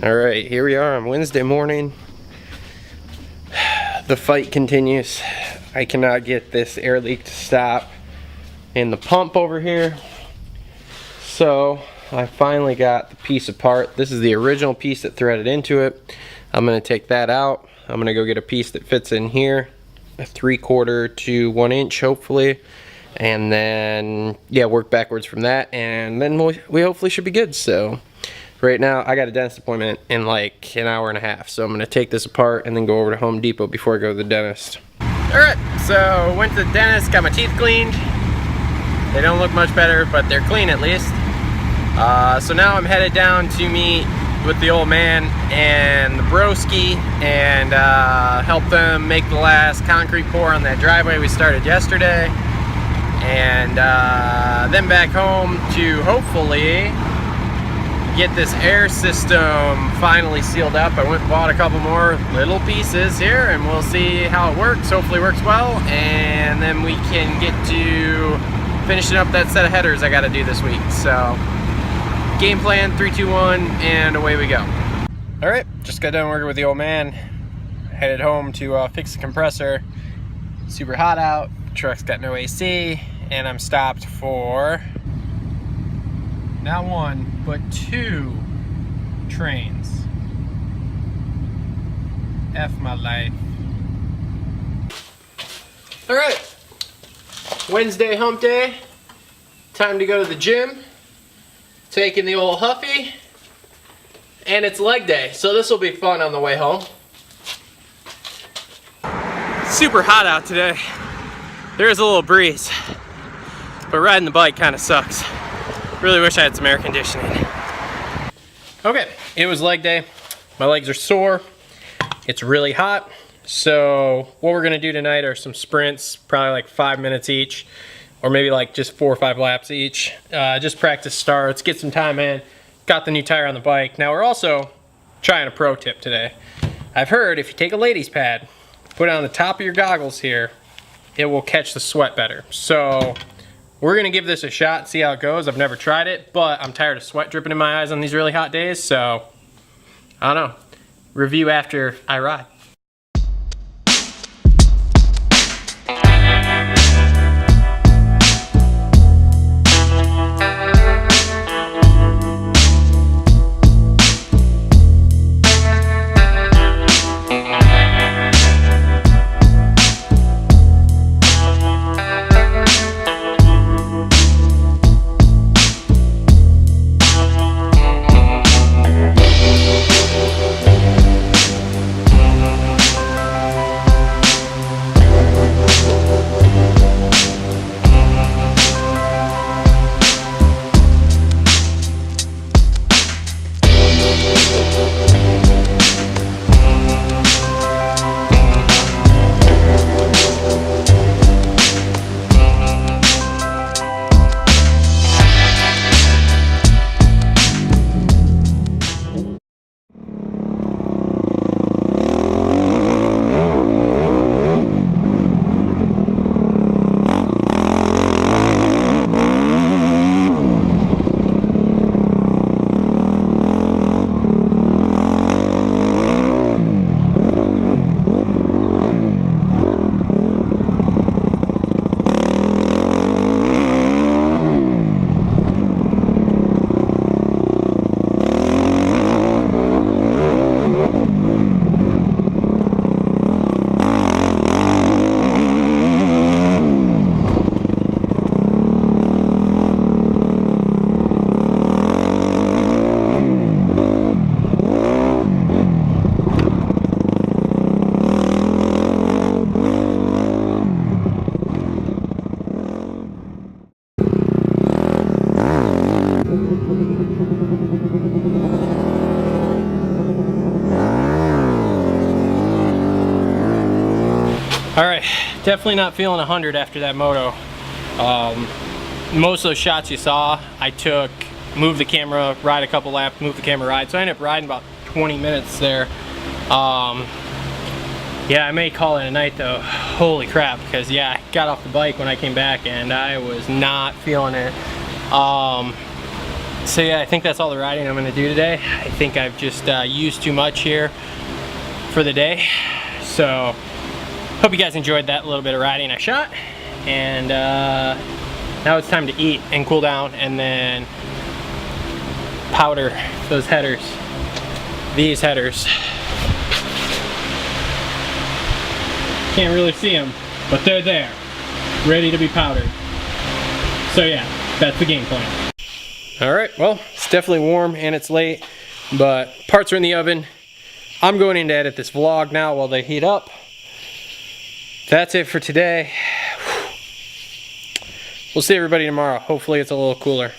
Alright, here we are on Wednesday morning. The fight continues. I cannot get this air leak to stop in the pump over here. So I finally got the piece apart. This is the original piece that threaded into it. I'm going to take that out. I'm going to go get a piece that fits in here, a 3/4 to 1 inch hopefully, and then yeah, work backwards from that, and then we hopefully should be good. So right now I got a dentist appointment in like an hour and a half, so I'm going to take this apart and then go over to Home Depot before I go to the dentist. Alright, so went to the dentist, got my teeth cleaned. They don't look much better, but they're clean at least. So now I'm headed down to meet with the old man and the broski and help them make the last concrete pour on that driveway we started yesterday. And then back home to hopefully get this air system finally sealed up. I went and bought a couple more little pieces here and we'll see how it works. Hopefully it works well, and then we can get to finishing up that set of headers I got to do this week. So game plan, 3, 2, 1, and away we go. All right, just got done working with the old man. Headed home to fix the compressor. Super hot out, truck's got no AC, and I'm stopped for not 1, but 2 trains. F my life. All right, Wednesday hump day. Time to go to the gym. Taking the old Huffy, and it's leg day, so this will be fun on the way home. Super hot out today. There is a little breeze, but riding the bike kind of sucks. Really wish I had some air conditioning. Okay, it was leg day. My legs are sore. It's really hot, so what we're gonna do tonight are some sprints, probably like 5 minutes each, or maybe like just 4 or 5 laps each. Just practice starts, get some time in. Got the new tire on the bike. Now we're also trying a pro tip today. I've heard if you take a ladies pad, put it on the top of your goggles here, it will catch the sweat better. So we're gonna give this a shot and see how it goes. I've never tried it, but I'm tired of sweat dripping in my eyes on these really hot days, so I don't know. Review after I ride. All right, definitely not feeling 100 after that moto. Most of those shots you saw, I took, moved the camera, ride a couple laps, move the camera, ride. So I ended up riding about 20 minutes there. Yeah, I may call it a night though. Holy crap, because yeah, I got off the bike when I came back and I was not feeling it. So yeah, I think that's all the riding I'm gonna do today. I think I've just used too much here for the day. So hope you guys enjoyed that little bit of riding I shot. And now it's time to eat and cool down and then powder those headers. These headers. Can't really see them, but they're there, ready to be powdered. So yeah, that's the game plan. All right, well, it's definitely warm and it's late, but parts are in the oven. I'm going in to edit this vlog now while they heat up. That's it for today. We'll see everybody tomorrow. Hopefully it's a little cooler.